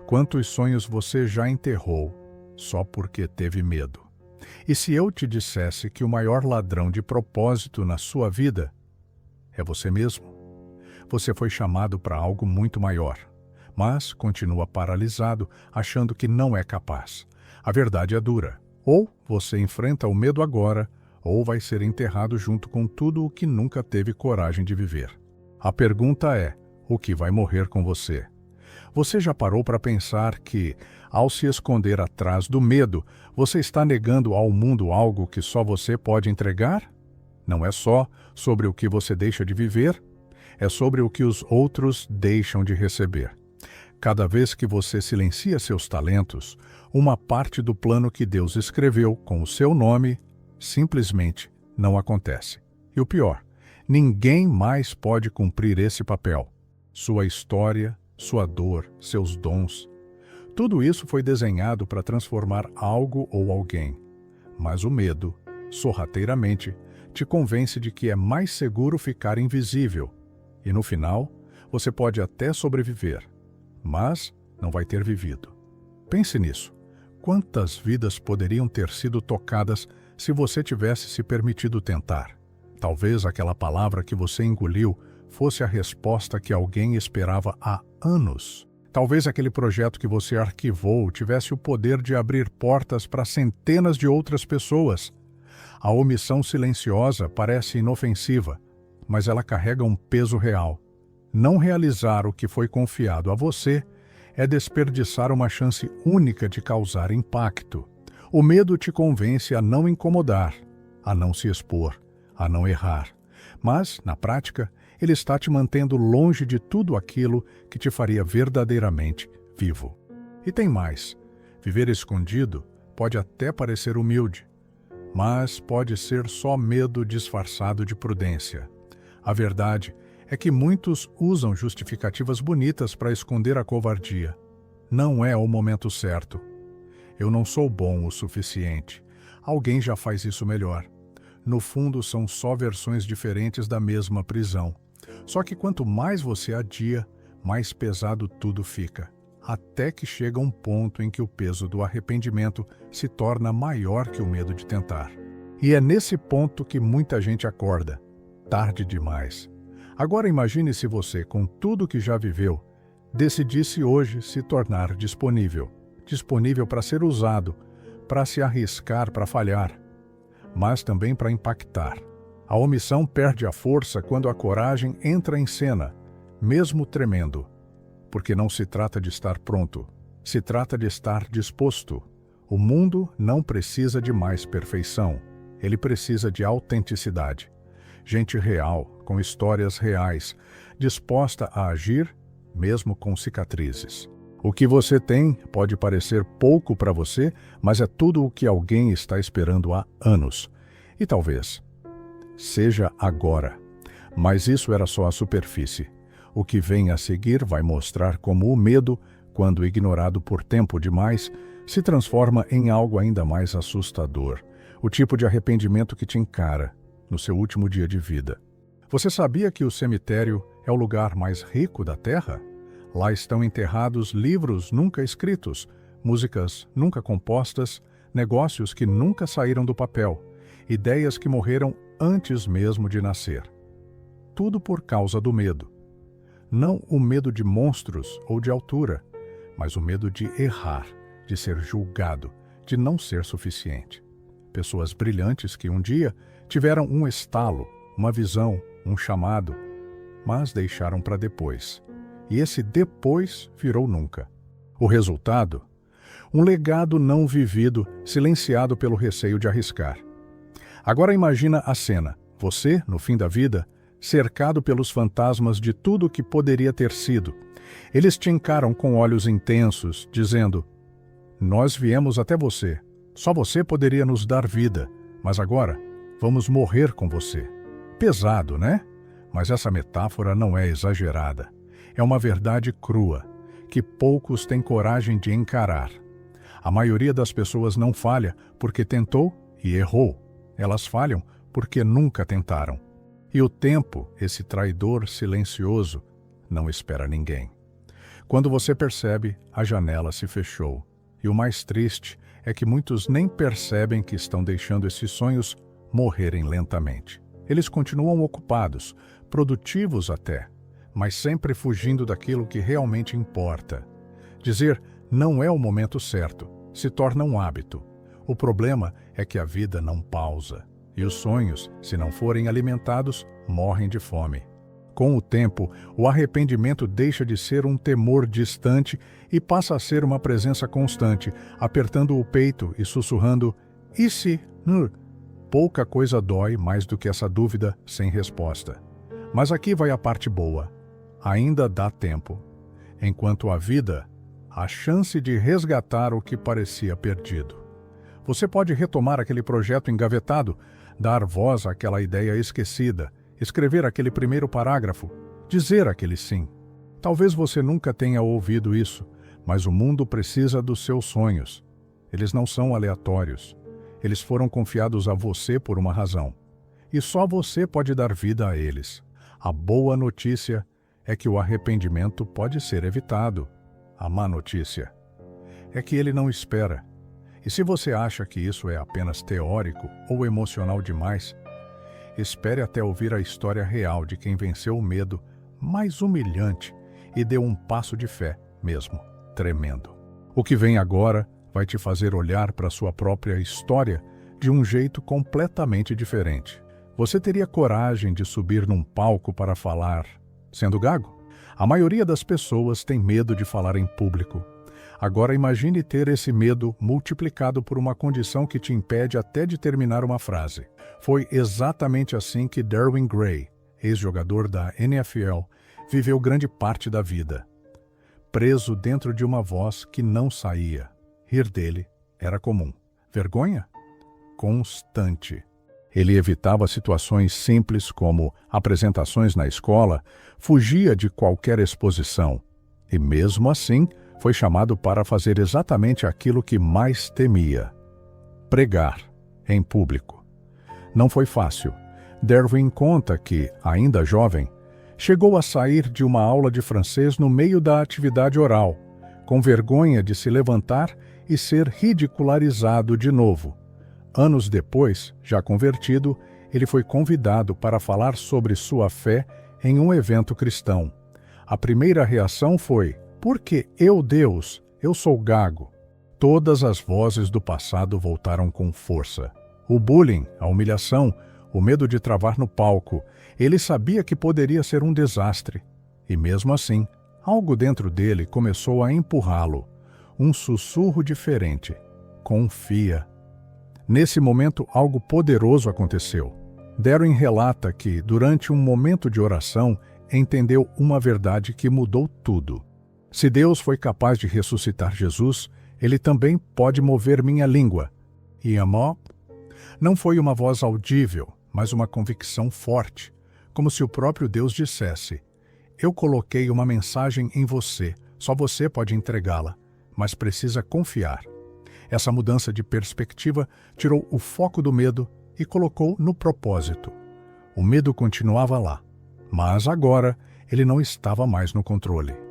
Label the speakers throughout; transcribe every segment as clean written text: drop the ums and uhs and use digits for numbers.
Speaker 1: Quantos sonhos você já enterrou só porque teve medo? E se eu te dissesse que o maior ladrão de propósito na sua vida é você mesmo? Você foi chamado para algo muito maior, mas continua paralisado, achando que não é capaz. A verdade é dura. Ou você enfrenta o medo agora, ou vai ser enterrado junto com tudo o que nunca teve coragem de viver. A pergunta é: o que vai morrer com você? Você já parou para pensar que, ao se esconder atrás do medo, você está negando ao mundo algo que só você pode entregar? Não é só sobre o que você deixa de viver, é sobre o que os outros deixam de receber. Cada vez que você silencia seus talentos, uma parte do plano que Deus escreveu com o seu nome simplesmente não acontece. E o pior, ninguém mais pode cumprir esse papel. Sua história, sua dor, seus dons. Tudo isso foi desenhado para transformar algo ou alguém. Mas o medo, sorrateiramente, te convence de que é mais seguro ficar invisível. E no final, você pode até sobreviver, mas não vai ter vivido. Pense nisso. Quantas vidas poderiam ter sido tocadas se você tivesse se permitido tentar? Talvez aquela palavra que você engoliu fosse a resposta que alguém esperava há anos. Talvez aquele projeto que você arquivou tivesse o poder de abrir portas para centenas de outras pessoas. A omissão silenciosa parece inofensiva, mas ela carrega um peso real. Não realizar o que foi confiado a você é desperdiçar uma chance única de causar impacto. O medo te convence a não incomodar, a não se expor, a não errar. Mas, na prática, ele está te mantendo longe de tudo aquilo que te faria verdadeiramente vivo. E tem mais. Viver escondido pode até parecer humilde, mas pode ser só medo disfarçado de prudência. A verdade é que muitos usam justificativas bonitas para esconder a covardia. Não é o momento certo. Eu não sou bom o suficiente. Alguém já faz isso melhor. No fundo, são só versões diferentes da mesma prisão. Só que quanto mais você adia, mais pesado tudo fica. Até que chega um ponto em que o peso do arrependimento se torna maior que o medo de tentar. E é nesse ponto que muita gente acorda. Tarde demais. Agora imagine se você, com tudo que já viveu, decidisse hoje se tornar disponível. Disponível para ser usado, para se arriscar, para falhar, mas também para impactar. A omissão perde a força quando a coragem entra em cena, mesmo tremendo. Porque não se trata de estar pronto, se trata de estar disposto. O mundo não precisa de mais perfeição, ele precisa de autenticidade. Gente real, com histórias reais, disposta a agir, mesmo com cicatrizes. O que você tem pode parecer pouco para você, mas é tudo o que alguém está esperando há anos. E talvez seja agora. Mas isso era só a superfície. O que vem a seguir vai mostrar como o medo, quando ignorado por tempo demais, se transforma em algo ainda mais assustador. O tipo de arrependimento que te encara no seu último dia de vida. Você sabia que o cemitério é o lugar mais rico da Terra? Lá estão enterrados livros nunca escritos, músicas nunca compostas, negócios que nunca saíram do papel, ideias que morreram antes mesmo de nascer. Tudo por causa do medo. Não o medo de monstros ou de altura, mas o medo de errar, de ser julgado, de não ser suficiente. Pessoas brilhantes que um dia tiveram um estalo, uma visão, um chamado, mas deixaram para depois. E esse depois virou nunca. O resultado? Um legado não vivido, silenciado pelo receio de arriscar. Agora imagina a cena, você, no fim da vida, cercado pelos fantasmas de tudo o que poderia ter sido. Eles te encaram com olhos intensos, dizendo: "Nós viemos até você. Só você poderia nos dar vida, mas agora vamos morrer com você." Pesado, né? Mas essa metáfora não é exagerada. É uma verdade crua, que poucos têm coragem de encarar. A maioria das pessoas não falha porque tentou e errou. Elas falham porque nunca tentaram. E o tempo, esse traidor silencioso, não espera ninguém. Quando você percebe, a janela se fechou. E o mais triste é que muitos nem percebem que estão deixando esses sonhos morrerem lentamente. Eles continuam ocupados, produtivos até, mas sempre fugindo daquilo que realmente importa. Dizer não é o momento certo se torna um hábito. O problema é que a vida não pausa, e os sonhos, se não forem alimentados, morrem de fome. Com o tempo, o arrependimento deixa de ser um temor distante e passa a ser uma presença constante, apertando o peito e sussurrando, e se? Pouca coisa dói mais do que essa dúvida sem resposta. Mas aqui vai a parte boa. Ainda dá tempo. Enquanto há vida, há chance de resgatar o que parecia perdido. Você pode retomar aquele projeto engavetado, dar voz àquela ideia esquecida, escrever aquele primeiro parágrafo, dizer aquele sim. Talvez você nunca tenha ouvido isso, mas o mundo precisa dos seus sonhos. Eles não são aleatórios. Eles foram confiados a você por uma razão. E só você pode dar vida a eles. A boa notícia é que o arrependimento pode ser evitado. A má notícia é que ele não espera. E se você acha que isso é apenas teórico ou emocional demais, espere até ouvir a história real de quem venceu o medo mais humilhante e deu um passo de fé, mesmo tremendo. O que vem agora vai te fazer olhar para sua própria história de um jeito completamente diferente. Você teria coragem de subir num palco para falar, sendo gago? A maioria das pessoas tem medo de falar em público. Agora imagine ter esse medo multiplicado por uma condição que te impede até de terminar uma frase. Foi exatamente assim que Derwin Gray, ex-jogador da NFL, viveu grande parte da vida. Preso dentro de uma voz que não saía. Rir dele era comum. Vergonha? Constante. Ele evitava situações simples como apresentações na escola, fugia de qualquer exposição. E mesmo assim, foi chamado para fazer exatamente aquilo que mais temia: pregar em público. Não foi fácil. Derwin conta que, ainda jovem, chegou a sair de uma aula de francês no meio da atividade oral, com vergonha de se levantar e ser ridicularizado de novo. Anos depois, já convertido, ele foi convidado para falar sobre sua fé em um evento cristão. A primeira reação foi: porque Deus, eu sou gago. Todas as vozes do passado voltaram com força. O bullying, a humilhação, o medo de travar no palco. Ele sabia que poderia ser um desastre. E mesmo assim, algo dentro dele começou a empurrá-lo. Um sussurro diferente. Confia. Nesse momento, algo poderoso aconteceu. Derwin relata que, durante um momento de oração, entendeu uma verdade que mudou tudo. Se Deus foi capaz de ressuscitar Jesus, Ele também pode mover minha língua. E amor? Não foi uma voz audível, mas uma convicção forte, como se o próprio Deus dissesse: eu coloquei uma mensagem em você, só você pode entregá-la, mas precisa confiar. Essa mudança de perspectiva tirou o foco do medo e colocou no propósito. O medo continuava lá, mas agora ele não estava mais no controle.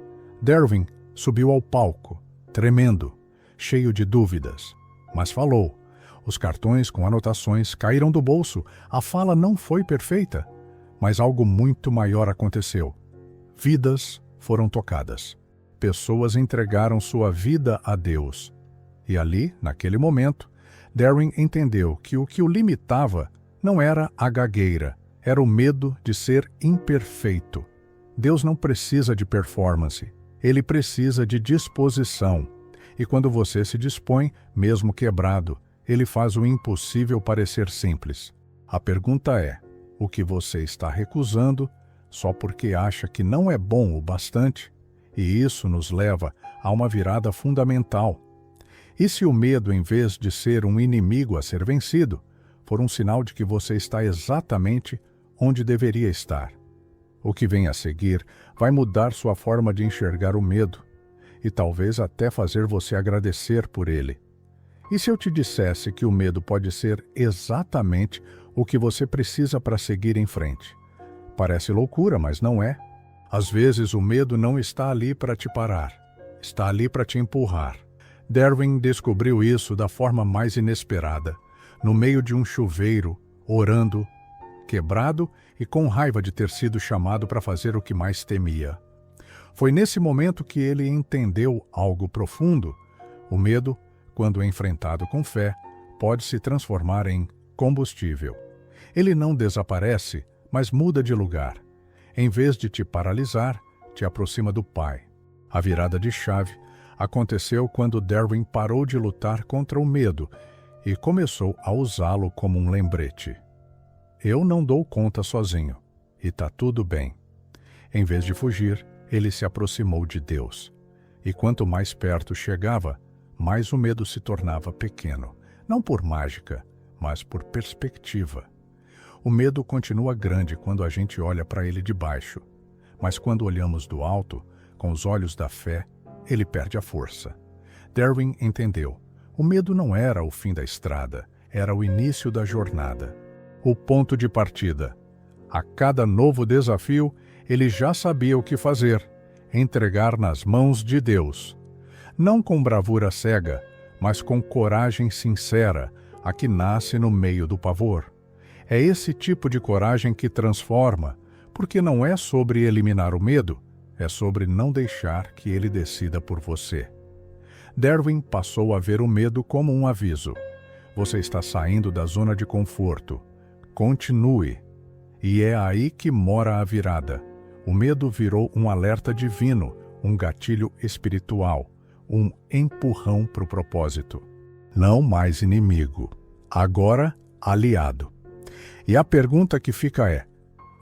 Speaker 1: Derwin subiu ao palco, tremendo, cheio de dúvidas, mas falou. Os cartões com anotações caíram do bolso. A fala não foi perfeita, mas algo muito maior aconteceu. Vidas foram tocadas. Pessoas entregaram sua vida a Deus. E ali, naquele momento, Derwin entendeu que o que o limitava não era a gagueira, era o medo de ser imperfeito. Deus não precisa de performance. Ele precisa de disposição. E quando você se dispõe, mesmo quebrado, Ele faz o impossível parecer simples. A pergunta é: o que você está recusando só porque acha que não é bom o bastante? E isso nos leva a uma virada fundamental. E se o medo, em vez de ser um inimigo a ser vencido, for um sinal de que você está exatamente onde deveria estar? O que vem a seguir vai mudar sua forma de enxergar o medo e talvez até fazer você agradecer por ele. E se eu te dissesse que o medo pode ser exatamente o que você precisa para seguir em frente? Parece loucura, mas não é. Às vezes o medo não está ali para te parar, está ali para te empurrar. Darwin descobriu isso da forma mais inesperada, no meio de um chuveiro, orando, quebrado e com raiva de ter sido chamado para fazer o que mais temia. Foi nesse momento que ele entendeu algo profundo. O medo, quando enfrentado com fé, pode se transformar em combustível. Ele não desaparece, mas muda de lugar. Em vez de te paralisar, te aproxima do Pai. A virada de chave aconteceu quando Darwin parou de lutar contra o medo e começou a usá-lo como um lembrete. Eu não dou conta sozinho, e tá tudo bem. Em vez de fugir, ele se aproximou de Deus. E quanto mais perto chegava, mais o medo se tornava pequeno. Não por mágica, mas por perspectiva. O medo continua grande quando a gente olha para ele de baixo, mas quando olhamos do alto, com os olhos da fé, ele perde a força. Darwin entendeu. O medo não era o fim da estrada, era o início da jornada. O ponto de partida. A cada novo desafio, ele já sabia o que fazer: entregar nas mãos de Deus. Não com bravura cega, mas com coragem sincera, a que nasce no meio do pavor. É esse tipo de coragem que transforma, porque não é sobre eliminar o medo, é sobre não deixar que ele decida por você. Darwin passou a ver o medo como um aviso. Você está saindo da zona de conforto. Continue. E é aí que mora a virada. O medo virou um alerta divino, um gatilho espiritual, um empurrão para o propósito. Não mais inimigo, agora aliado. E a pergunta que fica é: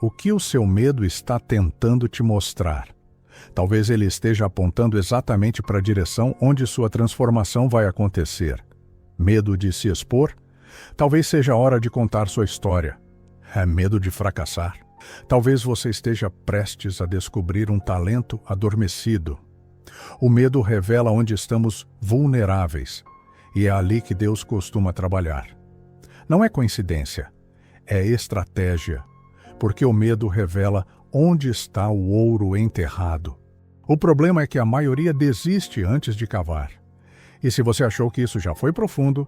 Speaker 1: o que o seu medo está tentando te mostrar? Talvez ele esteja apontando exatamente para a direção onde sua transformação vai acontecer. Medo de se expor? Talvez seja a hora de contar sua história. É medo de fracassar? Talvez você esteja prestes a descobrir um talento adormecido. O medo revela onde estamos vulneráveis, e é ali que Deus costuma trabalhar. Não é coincidência, é estratégia, porque o medo revela onde está o ouro enterrado. O problema é que a maioria desiste antes de cavar. E se você achou que isso já foi profundo,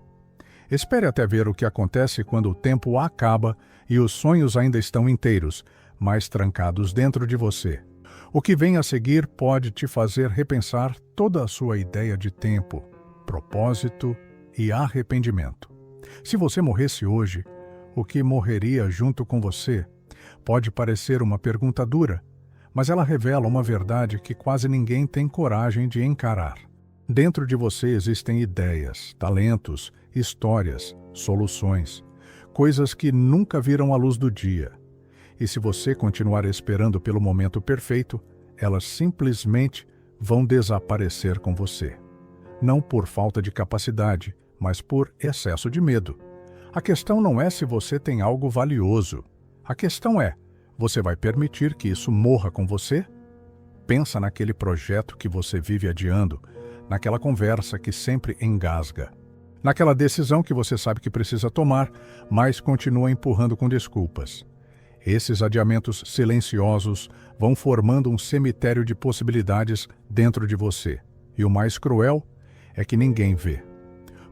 Speaker 1: espere até ver o que acontece quando o tempo acaba e os sonhos ainda estão inteiros, mas trancados dentro de você. O que vem a seguir pode te fazer repensar toda a sua ideia de tempo, propósito e arrependimento. Se você morresse hoje, o que morreria junto com você? Pode parecer uma pergunta dura, mas ela revela uma verdade que quase ninguém tem coragem de encarar. Dentro de você existem ideias, talentos, histórias, soluções, coisas que nunca viram a luz do dia. E se você continuar esperando pelo momento perfeito, elas simplesmente vão desaparecer com você. Não por falta de capacidade, mas por excesso de medo. A questão não é se você tem algo valioso. A questão é: você vai permitir que isso morra com você? Pensa naquele projeto que você vive adiando, naquela conversa que sempre engasga, naquela decisão que você sabe que precisa tomar, mas continua empurrando com desculpas. Esses adiamentos silenciosos vão formando um cemitério de possibilidades dentro de você. E o mais cruel é que ninguém vê.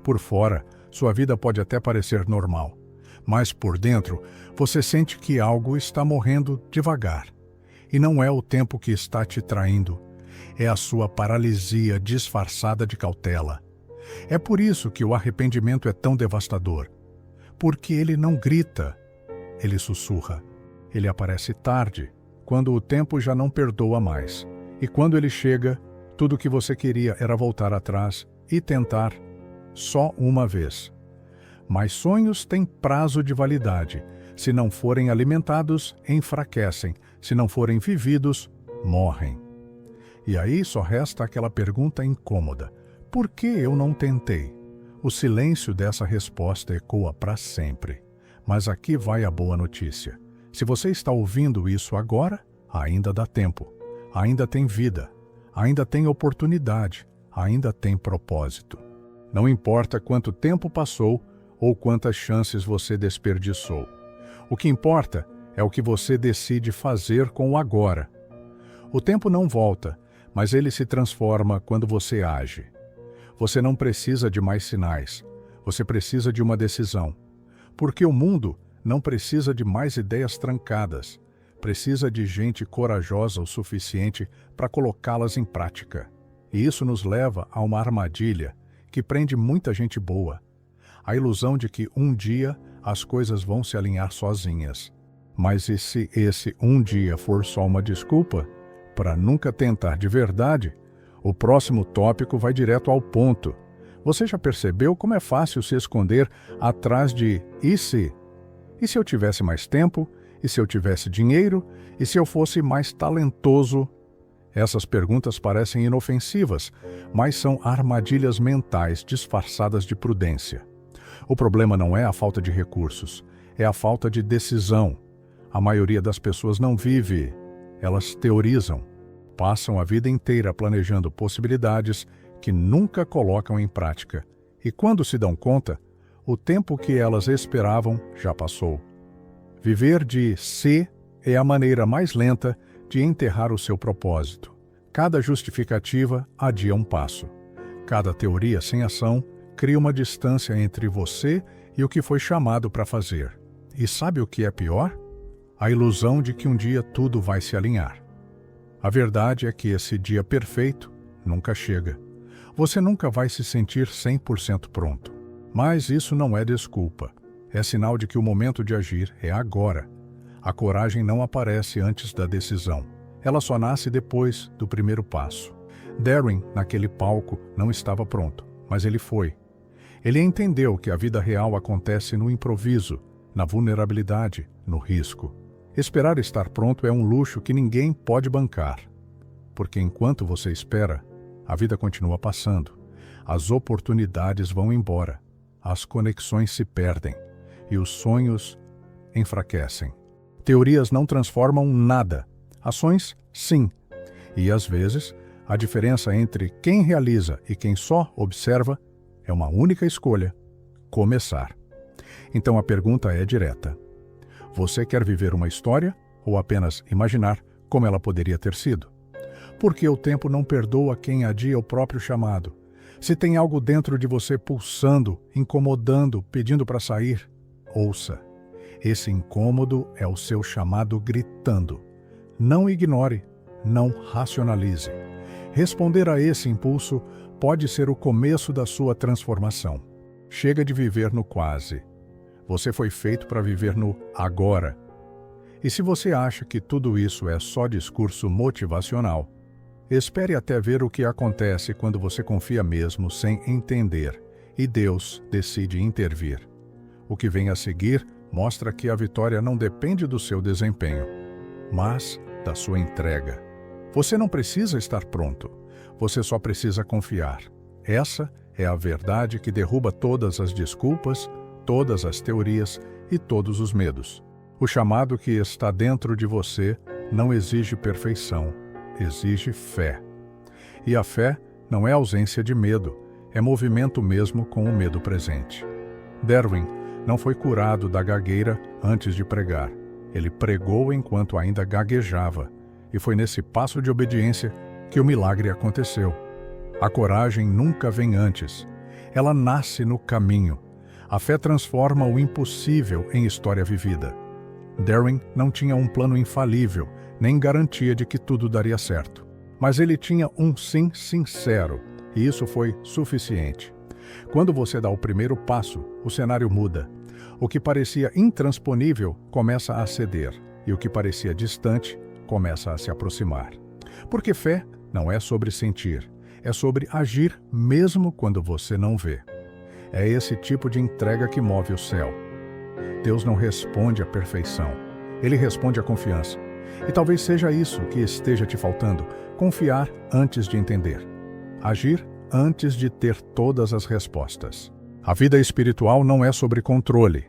Speaker 1: Por fora, sua vida pode até parecer normal, mas por dentro, você sente que algo está morrendo devagar. E não é o tempo que está te traindo, é a sua paralisia disfarçada de cautela. É por isso que o arrependimento é tão devastador. Porque ele não grita, ele sussurra. Ele aparece tarde, quando o tempo já não perdoa mais. E quando ele chega, tudo o que você queria era voltar atrás e tentar só uma vez. Mas sonhos têm prazo de validade. Se não forem alimentados, enfraquecem. Se não forem vividos, morrem. E aí só resta aquela pergunta incômoda: por que eu não tentei? O silêncio dessa resposta ecoa para sempre. Mas aqui vai a boa notícia. Se você está ouvindo isso agora, ainda dá tempo. Ainda tem vida. Ainda tem oportunidade. Ainda tem propósito. Não importa quanto tempo passou ou quantas chances você desperdiçou. O que importa é o que você decide fazer com o agora. O tempo não volta, mas ele se transforma quando você age. Você não precisa de mais sinais, você precisa de uma decisão. Porque o mundo não precisa de mais ideias trancadas, precisa de gente corajosa o suficiente para colocá-las em prática. E isso nos leva a uma armadilha que prende muita gente boa. A ilusão de que um dia as coisas vão se alinhar sozinhas. Mas e se esse um dia for só uma desculpa para nunca tentar de verdade? O próximo tópico vai direto ao ponto. Você já percebeu como é fácil se esconder atrás de "e se"? E se eu tivesse mais tempo? E se eu tivesse dinheiro? E se eu fosse mais talentoso? Essas perguntas parecem inofensivas, mas são armadilhas mentais disfarçadas de prudência. O problema não é a falta de recursos, é a falta de decisão. A maioria das pessoas não vive, elas teorizam. Passam a vida inteira planejando possibilidades que nunca colocam em prática. E quando se dão conta, o tempo que elas esperavam já passou. Viver de "se" é a maneira mais lenta de enterrar o seu propósito. Cada justificativa adia um passo. Cada teoria sem ação cria uma distância entre você e o que foi chamado para fazer. E sabe o que é pior? A ilusão de que um dia tudo vai se alinhar. A verdade é que esse dia perfeito nunca chega. Você nunca vai se sentir 100% pronto. Mas isso não é desculpa. É sinal de que o momento de agir é agora. A coragem não aparece antes da decisão. Ela só nasce depois do primeiro passo. Darren, naquele palco, não estava pronto, mas ele foi. Ele entendeu que a vida real acontece no improviso, na vulnerabilidade, no risco. Esperar estar pronto é um luxo que ninguém pode bancar. Porque enquanto você espera, a vida continua passando. As oportunidades vão embora. As conexões se perdem. E os sonhos enfraquecem. Teorias não transformam nada. Ações, sim. E às vezes, a diferença entre quem realiza e quem só observa é uma única escolha: começar. Então a pergunta é direta. Você quer viver uma história ou apenas imaginar como ela poderia ter sido? Porque o tempo não perdoa quem adia o próprio chamado. Se tem algo dentro de você pulsando, incomodando, pedindo para sair, ouça. Esse incômodo é o seu chamado gritando. Não ignore, não racionalize. Responder a esse impulso pode ser o começo da sua transformação. Chega de viver no quase. Você foi feito para viver no agora. E se você acha que tudo isso é só discurso motivacional, espere até ver o que acontece quando você confia mesmo sem entender e Deus decide intervir. O que vem a seguir mostra que a vitória não depende do seu desempenho, mas da sua entrega. Você não precisa estar pronto, você só precisa confiar. Essa é a verdade que derruba todas as desculpas, todas as teorias e todos os medos. O chamado que está dentro de você não exige perfeição, exige fé. E a fé não é ausência de medo, é movimento mesmo com o medo presente. Darwin não foi curado da gagueira antes de pregar. Ele pregou enquanto ainda gaguejava, e foi nesse passo de obediência que o milagre aconteceu. A coragem nunca vem antes. Ela nasce no caminho. A fé transforma o impossível em história vivida. Darwin não tinha um plano infalível, nem garantia de que tudo daria certo. Mas ele tinha um sim sincero, e isso foi suficiente. Quando você dá o primeiro passo, o cenário muda. O que parecia intransponível começa a ceder, e o que parecia distante começa a se aproximar. Porque fé não é sobre sentir, é sobre agir mesmo quando você não vê. É esse tipo de entrega que move o céu. Deus não responde à perfeição, Ele responde à confiança. E talvez seja isso que esteja te faltando: confiar antes de entender. Agir antes de ter todas as respostas. A vida espiritual não é sobre controle,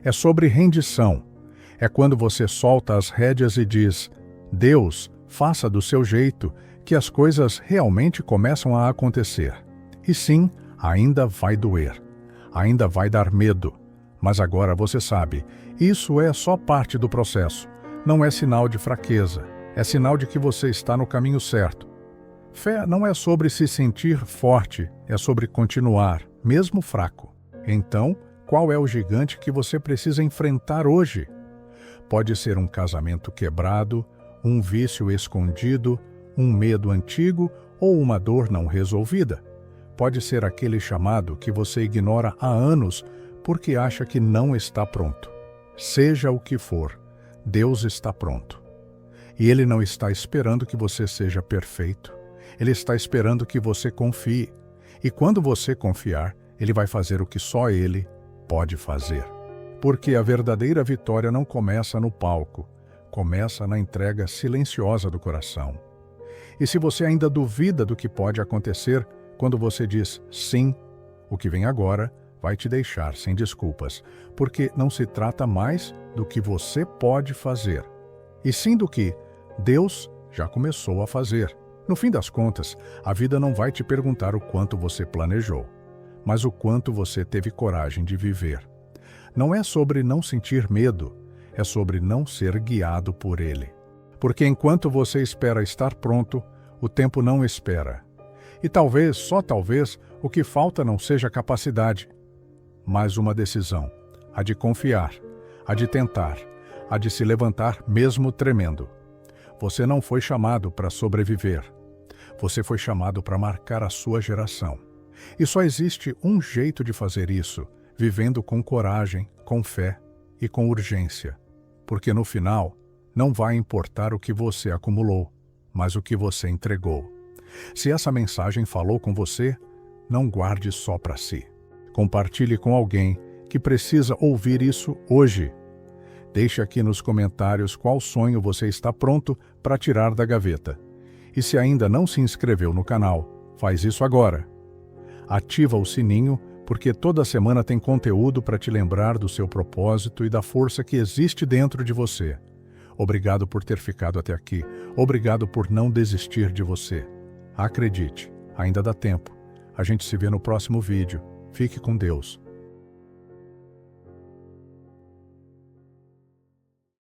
Speaker 1: é sobre rendição. É quando você solta as rédeas e diz: Deus, faça do seu jeito, que as coisas realmente começam a acontecer. E sim, ainda vai doer, ainda vai dar medo. Mas agora você sabe, isso é só parte do processo. Não é sinal de fraqueza, É sinal de que você está no caminho certo. Fé não é sobre se sentir forte, é sobre continuar, mesmo fraco. Então, qual é o gigante que você precisa enfrentar hoje? Pode ser um casamento quebrado, um vício escondido, um medo antigo ou uma dor não resolvida. Pode ser aquele chamado que você ignora há anos porque acha que não está pronto. Seja o que for, Deus está pronto. E Ele não está esperando que você seja perfeito. Ele está esperando que você confie. E quando você confiar, Ele vai fazer o que só Ele pode fazer. Porque a verdadeira vitória não começa no palco, começa na entrega silenciosa do coração. E se você ainda duvida do que pode acontecer, quando você diz sim, o que vem agora vai te deixar sem desculpas, porque não se trata mais do que você pode fazer, e sim do que Deus já começou a fazer. No fim das contas, a vida não vai te perguntar o quanto você planejou, mas o quanto você teve coragem de viver. Não é sobre não sentir medo, é sobre não ser guiado por ele. Porque enquanto você espera estar pronto, o tempo não espera. E talvez, só talvez, o que falta não seja capacidade, mas uma decisão, a de confiar, a de tentar, a de se levantar mesmo tremendo. Você não foi chamado para sobreviver. Você foi chamado para marcar a sua geração. E só existe um jeito de fazer isso, vivendo com coragem, com fé e com urgência. Porque no final, não vai importar o que você acumulou, mas o que você entregou. Se essa mensagem falou com você, não guarde só para si. Compartilhe com alguém que precisa ouvir isso hoje. Deixe aqui nos comentários qual sonho você está pronto para tirar da gaveta. E se ainda não se inscreveu no canal, faz isso agora. Ativa o sininho, porque toda semana tem conteúdo para te lembrar do seu propósito e da força que existe dentro de você. Obrigado por ter ficado até aqui. Obrigado por não desistir de você. Acredite, ainda dá tempo. A gente se vê no próximo vídeo. Fique com Deus.